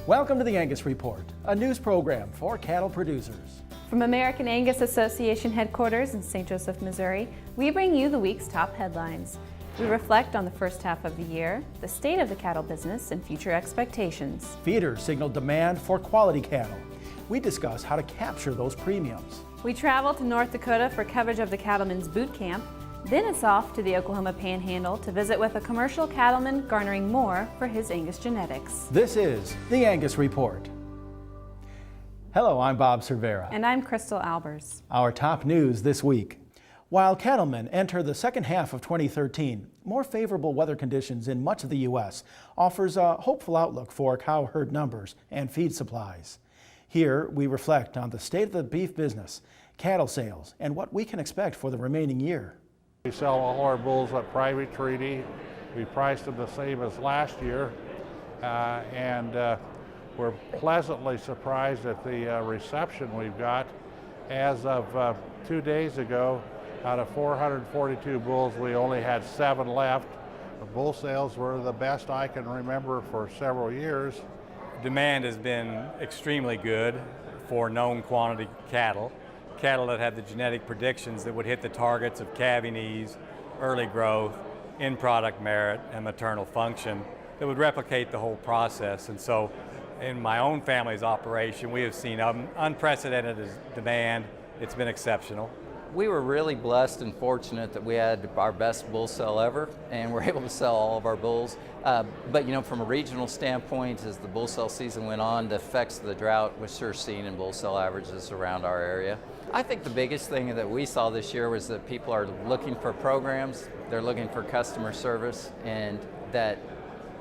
Welcome to the Angus Report, a news program for cattle producers. From American Angus Association headquarters in St. Joseph, Missouri, we bring you the week's top headlines. We reflect on the first half of the year, the state of the cattle business, and future expectations. Feeders signal demand for quality cattle. We discuss how to capture those premiums. We travel to North Dakota for coverage of the Cattlemen's Boot Camp. Then it's off to the Oklahoma Panhandle to visit with a commercial cattleman garnering more for his Angus genetics. This is the Angus Report. Hello, I'm Bob Cervera. And I'm Crystal Albers. Our top news this week. While cattlemen enter the second half of 2013, more favorable weather conditions in much of the U.S. offers a hopeful outlook for cow herd numbers and feed supplies. Here, we reflect on the state of the beef business, cattle sales, and what we can expect for the remaining year. We sell all our bulls at private treaty. We priced them the same as last year, and we're pleasantly surprised at the reception we've got. As of 2 days ago, out of 442 bulls, we only had 7 left. The bull sales were the best I can remember for several years. Demand has been extremely good for known quantity cattle that had the genetic predictions that would hit the targets of calving ease, early growth, end product merit, and maternal function that would replicate the whole process. And so in my own family's operation, we have seen unprecedented demand. It's been exceptional. We were really blessed and fortunate that we had our best bull sale ever, and we're able to sell all of our bulls. But you know, from a regional standpoint, as the bull sale season went on, the effects of the drought was sure seen in bull sale averages around our area. I think the biggest thing that we saw this year was that people are looking for programs, they're looking for customer service, and that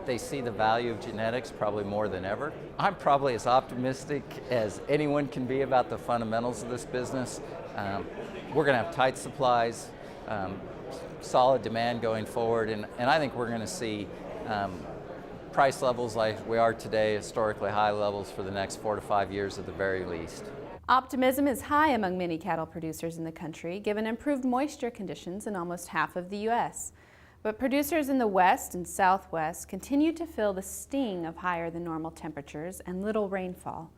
they see the value of genetics probably more than ever. I'm probably as optimistic as anyone can be about the fundamentals of this business. We're going to have tight supplies, solid demand going forward, and I think we're going to see price levels like we are today, historically high levels for the next 4 to 5 years at the very least. Optimism is high among many cattle producers in the country, given improved moisture conditions in almost half of the U.S. But producers in the West and Southwest continue to feel the sting of higher than normal temperatures and little rainfall.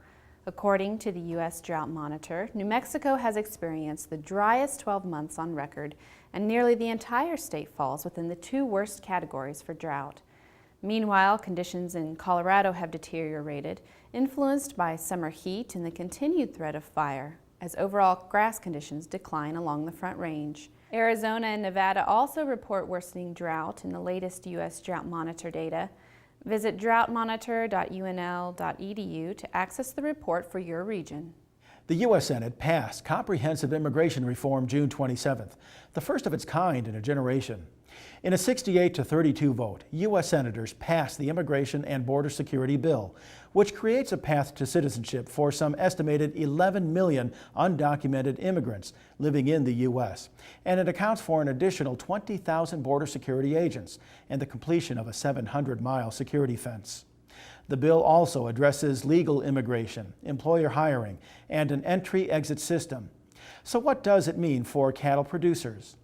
According to the U.S. Drought Monitor, New Mexico has experienced the driest 12 months on record, and nearly the entire state falls within the 2 worst categories for drought. Meanwhile, conditions in Colorado have deteriorated, influenced by summer heat and the continued threat of fire, as overall grass conditions decline along the Front Range. Arizona and Nevada also report worsening drought in the latest U.S. Drought Monitor data. Visit droughtmonitor.unl.edu to access the report for your region. The U.S. Senate passed comprehensive immigration reform June 27th, the first of its kind in a generation. In a 68-32 vote, U.S. senators passed the Immigration and Border Security Bill, which creates a path to citizenship for some estimated 11 million undocumented immigrants living in the U.S., and it accounts for an additional 20,000 border security agents and the completion of a 700-mile security fence. The bill also addresses legal immigration, employer hiring, and an entry-exit system. So what does it mean for cattle producers?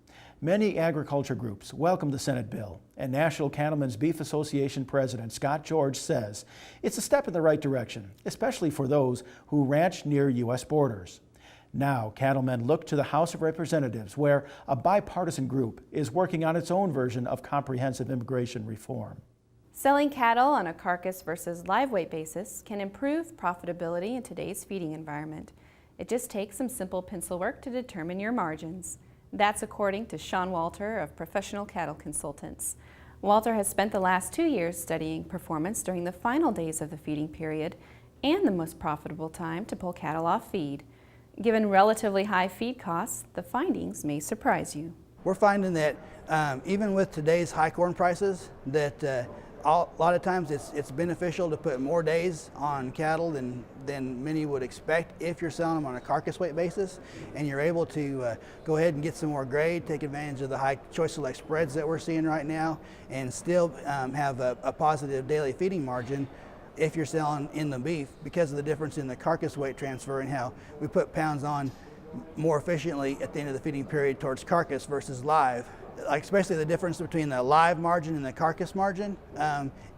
Many agriculture groups welcome the Senate bill, and National Cattlemen's Beef Association President Scott George says it's a step in the right direction, especially for those who ranch near U.S. borders. Now, cattlemen look to the House of Representatives, where a bipartisan group is working on its own version of comprehensive immigration reform. Selling cattle on a carcass versus live weight basis can improve profitability in today's feeding environment. It just takes some simple pencil work to determine your margins. That's according to Sean Walter of Professional Cattle Consultants. Walter has spent the last 2 years studying performance during the final days of the feeding period and the most profitable time to pull cattle off feed. Given relatively high feed costs, the findings may surprise you. We're finding that even with today's high corn prices, that a lot of times it's beneficial to put more days on cattle than many would expect if you're selling them on a carcass weight basis, and you're able to go ahead and get some more grade, take advantage of the high choice select spreads that we're seeing right now, and still have a positive daily feeding margin if you're selling in the beef, because of the difference in the carcass weight transfer and how we put pounds on more efficiently at the end of the feeding period towards carcass versus live. like especially the difference between the live margin and the carcass margin,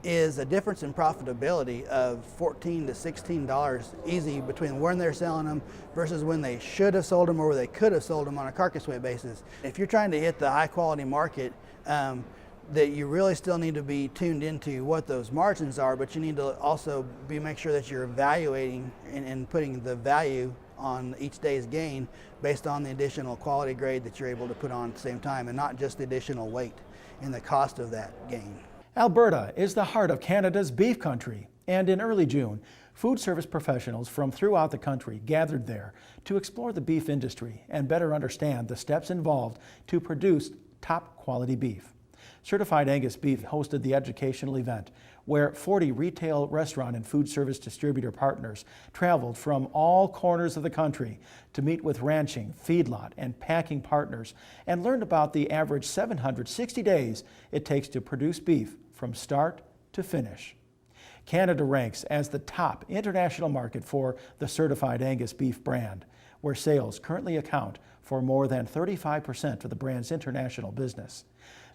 is a difference in profitability of $14 to $16 easy between when they're selling them versus when they should have sold them or where they could have sold them on a carcass weight basis. If you're trying to hit the high quality market, that you really still need to be tuned into what those margins are, but you need to also make sure that you're evaluating and putting the value on each day's gain based on the additional quality grade that you're able to put on at the same time, and not just the additional weight and the cost of that gain. Alberta is the heart of Canada's beef country, and in early June, food service professionals from throughout the country gathered there to explore the beef industry and better understand the steps involved to produce top quality beef. Certified Angus Beef hosted the educational event where 40 retail, restaurant, and food service distributor partners traveled from all corners of the country to meet with ranching, feedlot, and packing partners and learned about the average 760 days it takes to produce beef from start to finish. Canada ranks as the top international market for the Certified Angus Beef brand, where sales currently account for more than 35% of the brand's international business.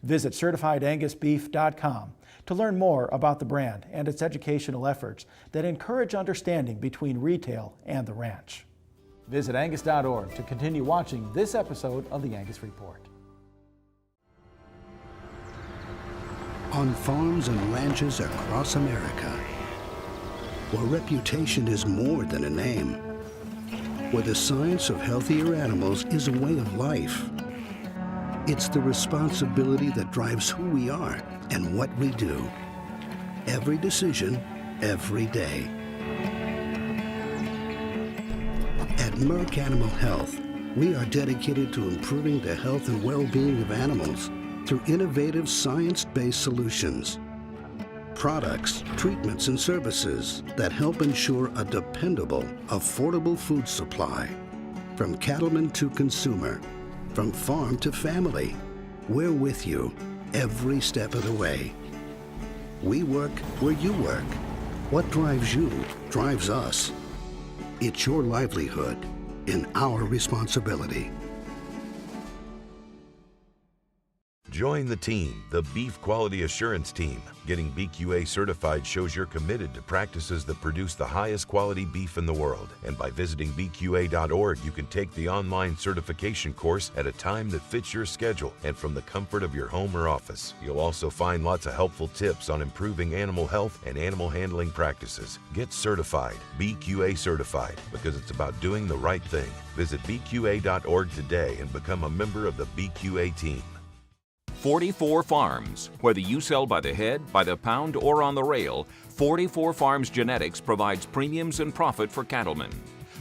Visit CertifiedAngusBeef.com to learn more about the brand and its educational efforts that encourage understanding between retail and the ranch. Visit Angus.org to continue watching this episode of the Angus Report. On farms and ranches across America, where reputation is more than a name, where the science of healthier animals is a way of life, it's the responsibility that drives who we are and what we do. Every decision, every day. At Merck Animal Health, we are dedicated to improving the health and well-being of animals through innovative science-based solutions. Products, treatments, and services that help ensure a dependable, affordable food supply. From cattleman to consumer, from farm to family, we're with you every step of the way. We work where you work. What drives you drives us. It's your livelihood and our responsibility. Join the team, the Beef Quality Assurance Team. Getting BQA certified shows you're committed to practices that produce the highest quality beef in the world. And by visiting BQA.org, you can take the online certification course at a time that fits your schedule and from the comfort of your home or office. You'll also find lots of helpful tips on improving animal health and animal handling practices. Get certified, BQA certified, because it's about doing the right thing. Visit BQA.org today and become a member of the BQA team. 44 Farms. Whether you sell by the head, by the pound, or on the rail, 44 Farms Genetics provides premiums and profit for cattlemen.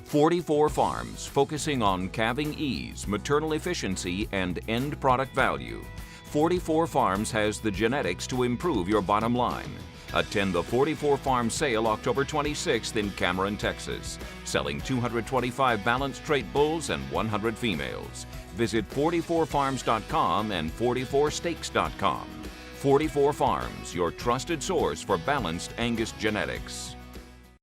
44 Farms, focusing on calving ease, maternal efficiency, and end product value. 44 Farms has the genetics to improve your bottom line. Attend the 44 Farms sale October 26th in Cameron, Texas, selling 225 balanced trait bulls and 100 females. Visit 44farms.com and 44steaks.com. 44 Farms, your trusted source for balanced Angus genetics.